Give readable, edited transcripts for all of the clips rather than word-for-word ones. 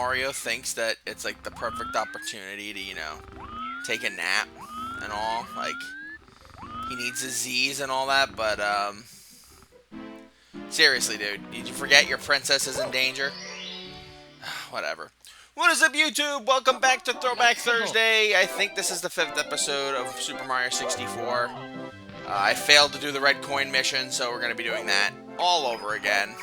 Mario thinks that it's like the perfect opportunity to, you know, take a nap and all. Like, he needs his Z's and all that, but, seriously, dude, did you forget your princess is in danger? Whatever. What is up, YouTube? Welcome back to Throwback Thursday. I think this is the 5th episode of Super Mario 64. I failed to do the red coin mission, so we're going to be doing that all over again.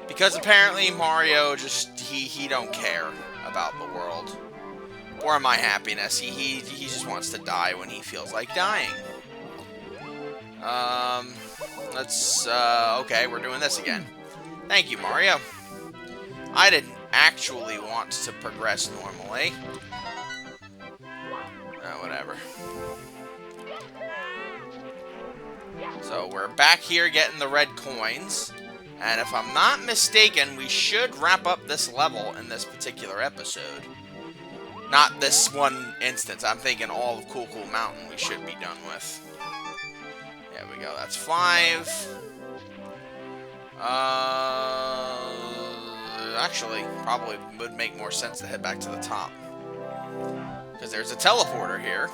Because apparently Mario just, he don't care about the world. Or my happiness. He just wants to die when he feels like dying. Okay, we're doing this again. Thank you, Mario. I didn't actually want to progress normally. Whatever. So we're back here getting the red coins. And if I'm not mistaken, we should wrap up this level in this particular episode. Not this one instance. I'm thinking all of Cool Cool Mountain we should be done with. There we go. That's 5. Actually, probably would make more sense to head back to the top. Because there's a teleporter here.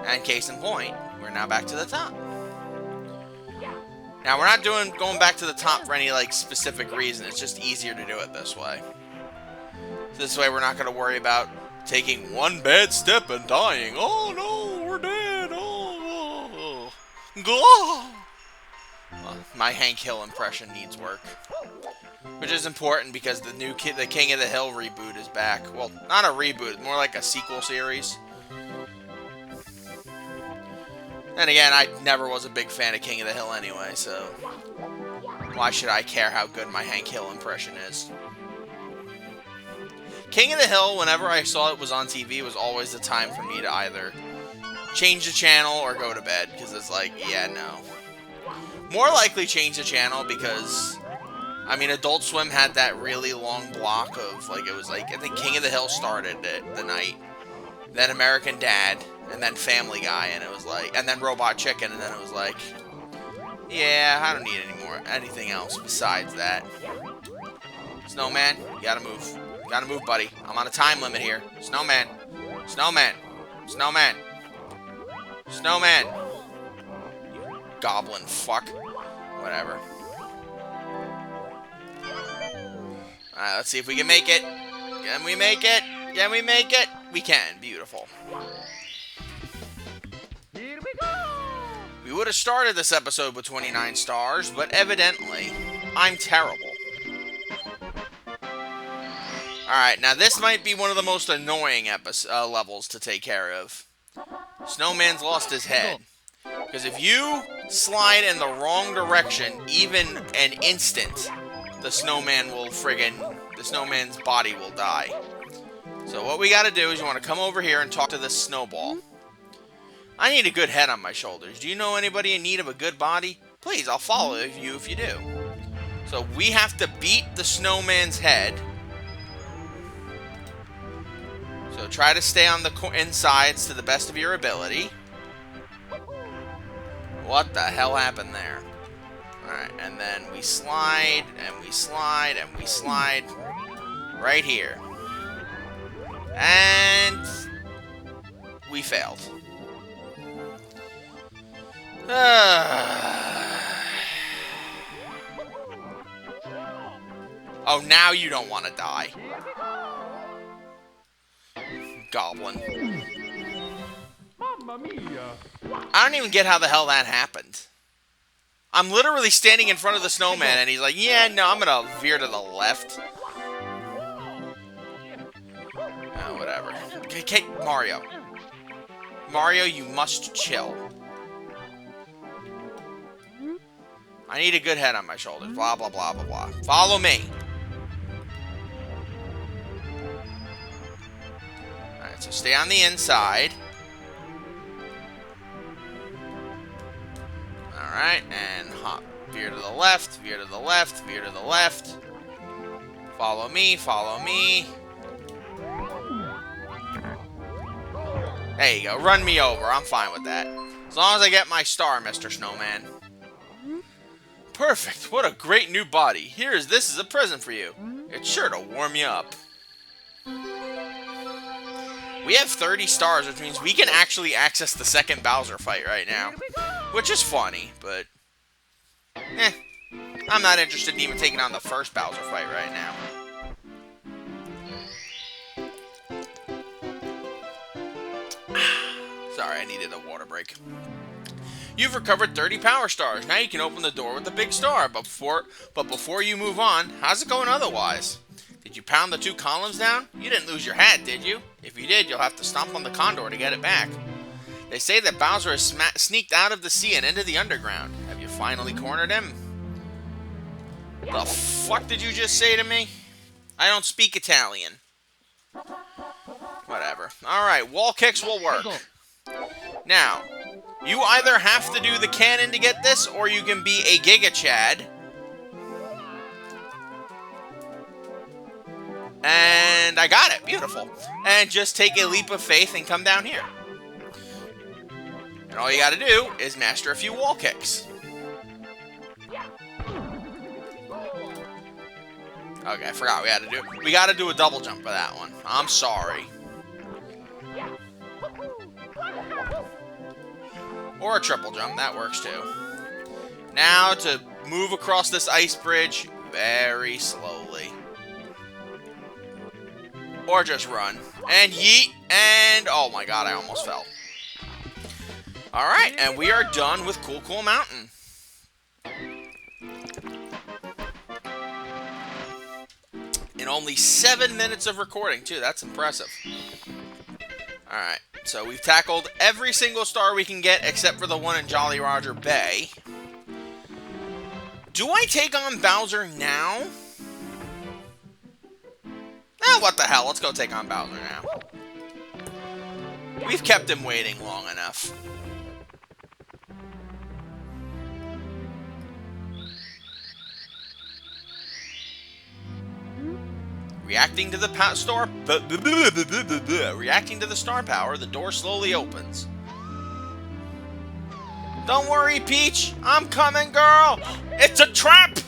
And case in point, we're now back to the top. Now, we're not going back to the top for any, like, specific reason. It's just easier to do it this way. So this way, we're not going to worry about taking one bad step and dying. Oh, no, we're dead. Oh. Well, my Hank Hill impression needs work. Which is important because the King of the Hill reboot is back. Well, not a reboot, more like a sequel series. And again, I never was a big fan of King of the Hill anyway, so why should I care how good my Hank Hill impression is? King of the Hill, whenever I saw it was on TV, was always the time for me to either change the channel or go to bed, because it's like, yeah, no. More likely change the channel because, I mean, Adult Swim had that really long block of, like, it was like, I think King of the Hill started at the night, then American Dad, and then Family Guy, and it was like, and then Robot Chicken, and then it was like, yeah, I don't need anything else besides that. Snowman, you gotta move. You gotta move, buddy. I'm on a time limit here. Snowman. Snowman. Snowman. Snowman. You goblin fuck. Whatever. Alright, let's see if we can make it. Can we make it? Can we make it? We can. Beautiful. Here we go! We would have started this episode with 29 stars, but evidently, I'm terrible. Alright, now this might be one of the most annoying levels to take care of. Snowman's lost his head. Because if you slide in the wrong direction, even an instant, the snowman's body will die. So what we gotta do is you want to come over here and talk to this snowball. I need a good head on my shoulders. Do you know anybody in need of a good body? Please, I'll follow you if you do. So we have to beat the snowman's head. So try to stay on the insides to the best of your ability. What the hell happened there? Alright, and then we slide, and we slide, and we slide right here. And we failed. Oh, now you don't want to die. Goblin. Mamma mia! I don't even get how the hell that happened. I'm literally standing in front of the snowman, and he's like, yeah, no, I'm gonna veer to the left. Whatever. Okay, Mario. Mario, you must chill. I need a good head on my shoulders. Blah, blah, blah, blah, blah. Follow me. Alright, so stay on the inside. Alright, and hop. Veer to the left, veer to the left, veer to the left. Follow me, follow me. There you go. Run me over. I'm fine with that. As long as I get my star, Mr. Snowman. Perfect. What a great new body. This is a present for you. It's sure to warm you up. We have 30 stars, which means we can actually access the second Bowser fight right now. Which is funny, but... I'm not interested in even taking on the first Bowser fight right now. Sorry, I needed a water break. You've recovered 30 power stars. Now you can open the door with the big star. But before you move on, how's it going otherwise? Did you pound the 2 columns down? You didn't lose your hat, did you? If you did, you'll have to stomp on the condor to get it back. They say that Bowser has sneaked out of the sea and into the underground. Have you finally cornered him? The fuck did you just say to me? I don't speak Italian. Whatever. Alright, wall kicks will work. Now, you either have to do the cannon to get this, or you can be a Giga Chad. And I got it. Beautiful. And just take a leap of faith and come down here. And all you gotta do is master a few wall kicks. Okay, I forgot we gotta do a double jump for that one. I'm sorry. Or a triple jump, that works too. Now to move across this ice bridge very slowly. Or just run. And yeet, and oh my god, I almost fell. Alright, and we are done with Cool Cool Mountain. In only 7 minutes of recording, too. That's impressive. Alright, so we've tackled every single star we can get except for the one in Jolly Roger Bay. Do I take on Bowser now? What the hell? Let's go take on Bowser now. We've kept him waiting long enough. Reacting to the star power, the door slowly opens. Don't worry, Peach. I'm coming, girl. It's a trap.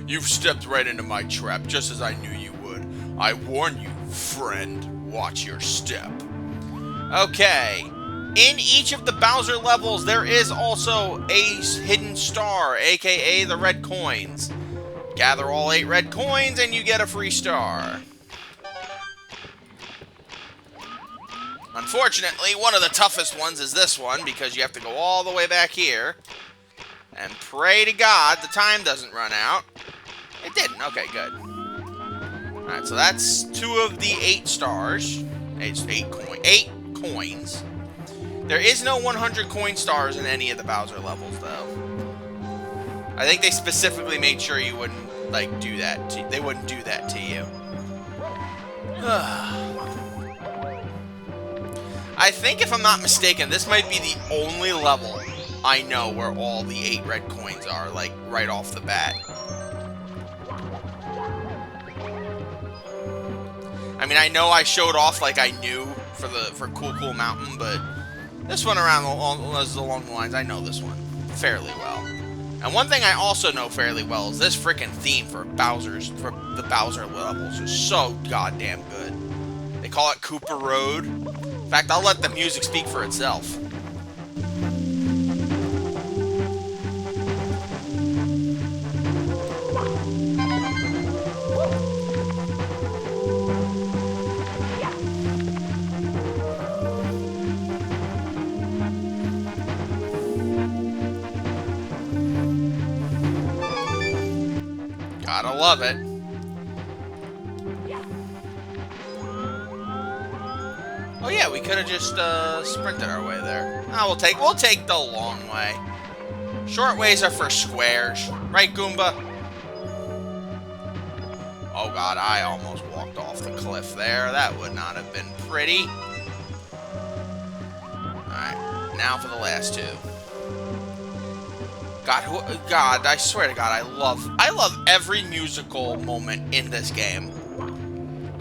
You've stepped right into my trap, just as I knew you would. I warn you, friend. Watch your step. Okay. In each of the Bowser levels, there is also a hidden star, aka the red coins. Gather all 8 red coins and you get a free star. Unfortunately, one of the toughest ones is this one, because you have to go all the way back here. And pray to God the time doesn't run out. It didn't. Okay, good. Alright, so that's 2 of the 8 stars. 8 coins. There is no 100 coin stars in any of the Bowser levels, though. I think they specifically made sure you wouldn't, like, do that. They wouldn't do that to you. I think, if I'm not mistaken, this might be the only level I know where all the 8 red coins are, like, right off the bat. I mean, I know I showed off like I knew for Cool Cool Mountain, but this one is along the lines, I know this one fairly well. And one thing I also know fairly well is this freaking theme for the Bowser levels is so goddamn good. They call it Koopa Road. In fact, I'll let the music speak for itself. Gotta love it. Oh yeah, we could have just sprinted our way there. Oh, we'll take the long way. Short ways are for squares, right, Goomba? Oh god, I almost walked off the cliff there. That would not have been pretty. Alright, now for the last 2. God, I swear to God, I love every musical moment in this game.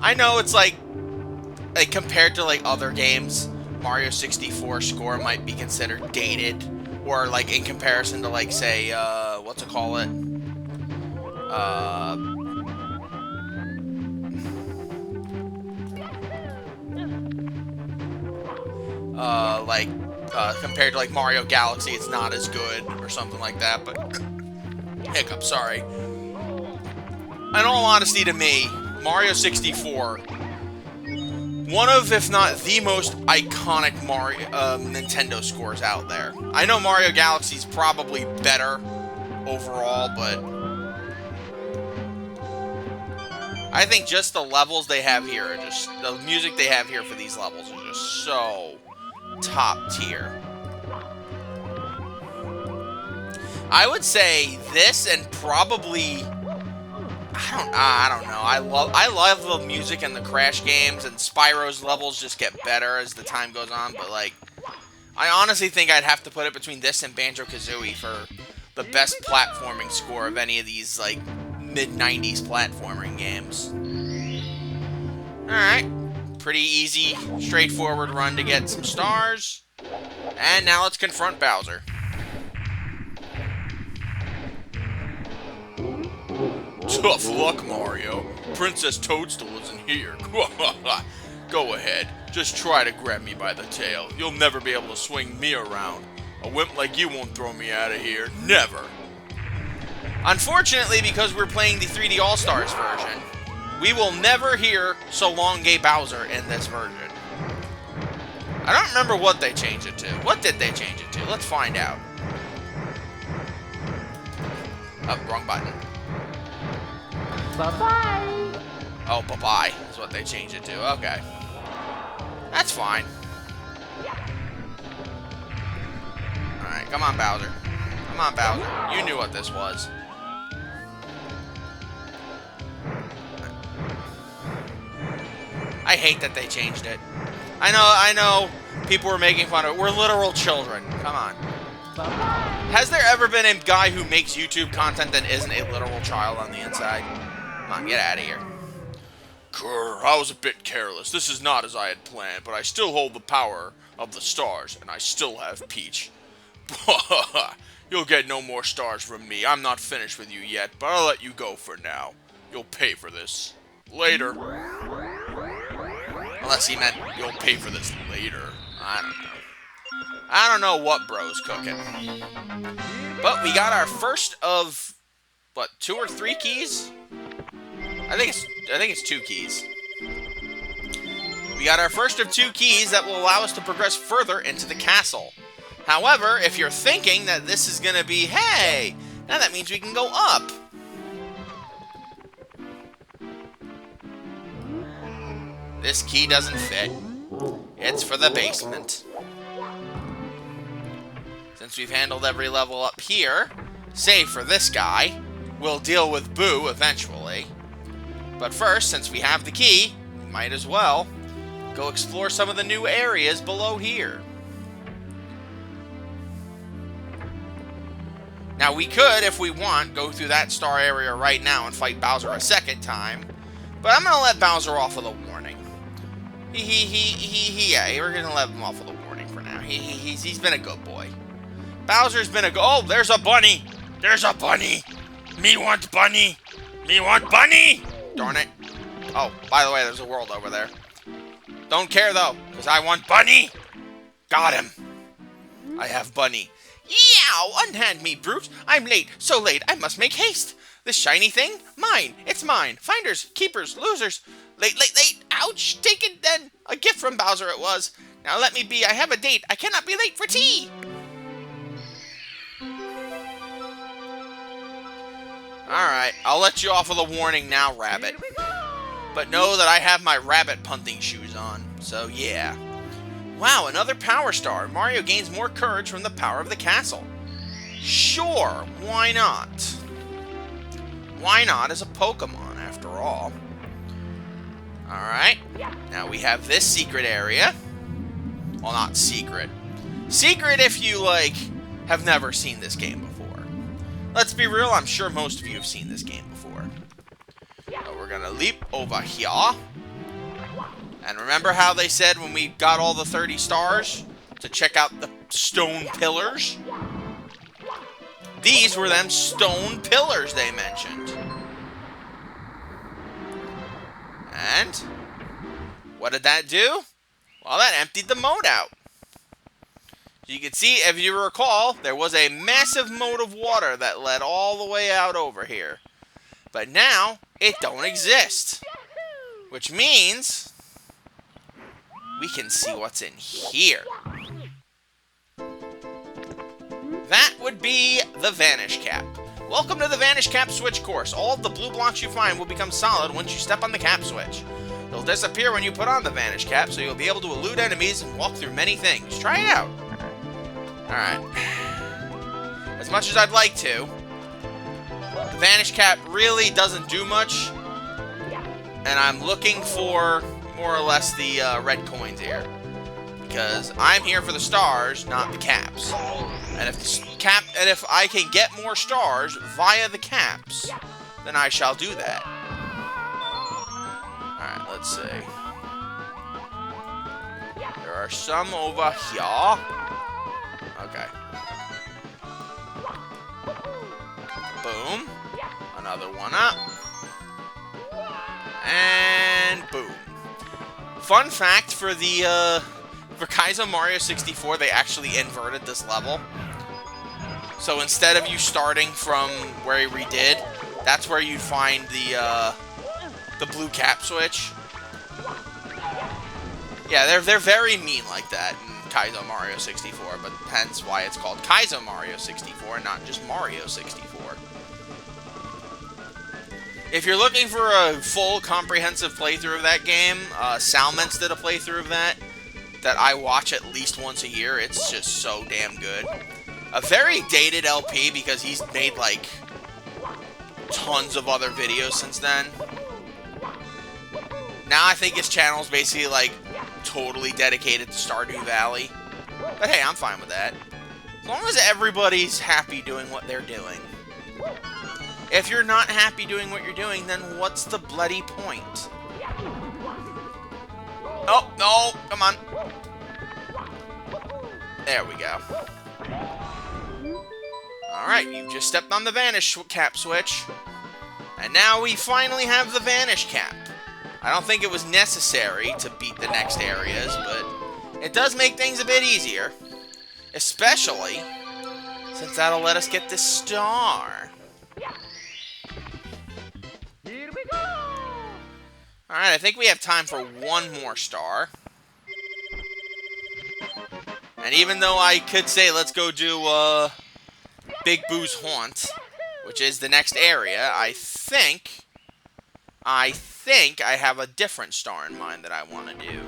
I know it's like compared to like other games, Mario 64 score might be considered dated, Or, like, in comparison to, like, say, what's it call it? Compared to, like, Mario Galaxy, it's not as good, or something like that, but... Hiccup, sorry. In all honesty to me, Mario 64... one of, if not the most iconic Nintendo scores out there. I know Mario Galaxy's probably better overall, but... I think just the levels they have here are just... the music they have here for these levels is just so... top tier. I would say this and probably... I don't know. I love the music in the Crash games, and Spyro's levels just get better as the time goes on, but, like... I honestly think I'd have to put it between this and Banjo-Kazooie for the best platforming score of any of these, like, mid-90s platforming games. Alright. Pretty easy, straightforward run to get some stars. And now let's confront Bowser. Tough luck, Mario. Princess Toadstool isn't here. Go ahead. Just try to grab me by the tail. You'll never be able to swing me around. A wimp like you won't throw me out of here. Never. Unfortunately, because we're playing the 3D All-Stars version, we will never hear So Long Gay Bowser in this version. I don't remember what they changed it to. What did they change it to? Let's find out. Oh, wrong button. Bye-bye. Oh, bye-bye is what they changed it to. Okay. That's fine. Alright, come on, Bowser. Come on, Bowser. You knew what this was. I hate that they changed it. I know, people were making fun of it. We're literal children. Come on. Bye-bye. Has there ever been a guy who makes YouTube content that isn't a literal child on the inside? Come on, get out of here. Grr, I was a bit careless. This is not as I had planned, but I still hold the power of the stars, and I still have Peach. You'll get no more stars from me. I'm not finished with you yet, but I'll let you go for now. You'll pay for this. Later. Unless he meant you'll pay for this later. I don't know. I don't know what bro's cooking. But we got our first of, what, 2 or 3 keys? I think it's 2 keys. We got our first of 2 keys that will allow us to progress further into the castle. However, if you're thinking that this is going to be, hey, now that means we can go up. This key doesn't fit. It's for the basement. Since we've handled every level up here, save for this guy, we'll deal with Boo eventually. But first, since we have the key, we might as well go explore some of the new areas below here. Now, we could, if we want, go through that star area right now and fight Bowser a second time. But I'm going to let Bowser off with a warning. Yeah, we're going to let him off with a warning for now. He's been a good boy. Bowser's been a good... Oh, there's a bunny! There's a bunny! Me want bunny! Me want bunny! Darn it. Oh, by the way, there's a world over there. Don't care, though, because I want bunny! Got him. I have bunny. Yow! Unhand me, brute! I'm late, so late I must make haste! This shiny thing? Mine! It's mine! Finders, keepers, losers! Late, late, late! Ouch! Take it then! A gift from Bowser it was! Now let me be, I have a date! I cannot be late for tea! Alright, I'll let you off with a warning now, Rabbit. But know that I have my rabbit punting shoes on, so yeah. Wow, another power star. Mario gains more courage from the power of the castle. Sure, why not? Why not as a Pokemon, after all? Alright, now we have this secret area. Well, not secret. Secret if you, like, have never seen this game before. Let's be real, I'm sure most of you have seen this game before. So we're gonna leap over here. And remember how they said when we got all the 30 stars to check out the stone pillars? These were them stone pillars they mentioned. And what did that do? Well, that emptied the moat out. You can see, if you recall, there was a massive moat of water that led all the way out over here. But now, it don't exist. Which means we can see what's in here. That would be the Vanish Cap. Welcome to the Vanish Cap Switch course. All of the blue blocks you find will become solid once you step on the cap switch. They'll disappear when you put on the Vanish Cap, so you'll be able to elude enemies and walk through many things. Try it out. Alright. As much as I'd like to, the Vanish Cap really doesn't do much. And I'm looking for more or less the red coins here. Because I'm here for the stars, not the caps. And if I can get more stars via the caps, then I shall do that. Alright, let's see. There are some over here. Okay. Boom. Another one up. And boom. Fun fact for the for Kaizo Mario 64, they actually inverted this level. So instead of you starting from where he redid, that's where you'd find the blue cap switch. Yeah, they're very mean like that in Kaizo Mario 64, but hence why it's called Kaizo Mario 64 and not just Mario 64. If you're looking for a full comprehensive playthrough of that game, Salments did a playthrough of that I watch at least once a year. It's just so damn good. A very dated LP because he's made like tons of other videos since then. Now I think his channel's basically like totally dedicated to Stardew Valley. But hey, I'm fine with that. As long as everybody's happy doing what they're doing. If you're not happy doing what you're doing, then what's the bloody point? Oh, no, come on. There we go. Alright, you just stepped on the Vanish Cap switch. And now we finally have the Vanish Cap. I don't think it was necessary to beat the next areas, but it does make things a bit easier. Especially since that'll let us get this star. Here we go! Alright, I think we have time for one more star. And even though I could say let's go do Big Boo's Haunt, which is the next area, I think I have a different star in mind that I want to do.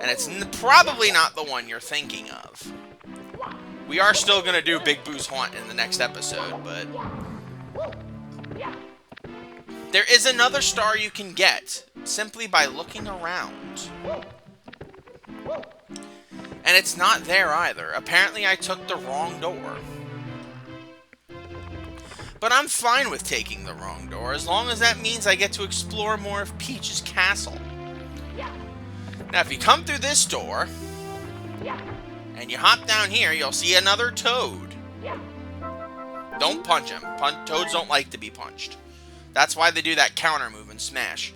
And it's probably not the one you're thinking of. We are still going to do Big Boo's Haunt in the next episode, but there is another star you can get simply by looking around. And it's not there either. Apparently I took the wrong door. But I'm fine with taking the wrong door, as long as that means I get to explore more of Peach's castle. Now, if you come through this door, and you hop down here, you'll see another Toad. Don't punch him. Toads don't like to be punched. That's why they do that counter move and smash.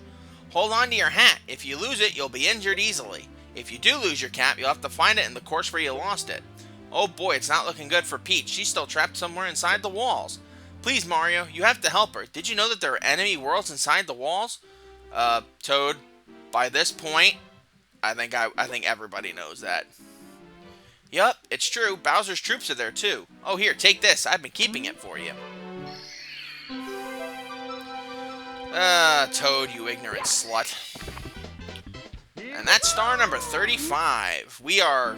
Hold on to your hat. If you lose it, you'll be injured easily. If you do lose your cap, you'll have to find it in the course where you lost it. Oh boy, it's not looking good for Peach. She's still trapped somewhere inside the walls. Please, Mario, you have to help her. Did you know that there are enemy worlds inside the walls? Toad, by this point, I think everybody knows that. Yup, it's true. Bowser's troops are there too. Oh, here, take this. I've been keeping it for you. Toad, you ignorant slut. And that's star number 35. We are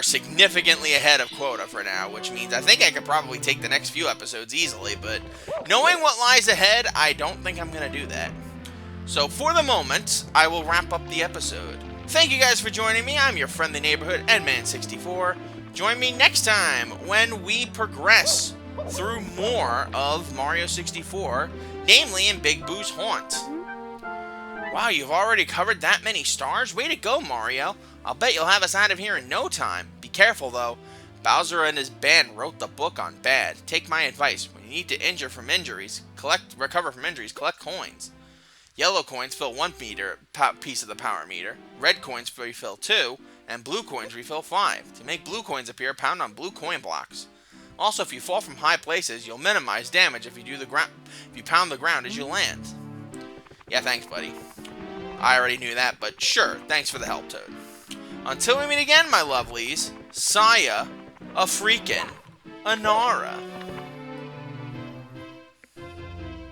significantly ahead of quota for now, which means I think I could probably take the next few episodes easily, but knowing what lies ahead, I don't think I'm going to do that. So for the moment, I will wrap up the episode. Thank you guys for joining me. I'm your friendly neighborhood Edman64. Join me next time when we progress through more of Mario 64, namely in Big Boo's Haunt. Wow, you've already covered that many stars? Way to go, Mario. I'll bet you'll have us out of here in no time. Be careful, though. Bowser and his band wrote the book on bad. Take my advice. When you need to recover from injuries, collect coins. Yellow coins fill 1 piece of the power meter. Red coins refill 2, and blue coins refill 5. To make blue coins appear, pound on blue coin blocks. Also, if you fall from high places, you'll minimize damage if you pound the ground as you land. Yeah, thanks, buddy. I already knew that, but sure, thanks for the help, Toad. Until we meet again, my lovelies, Saya, a freakin' Anara.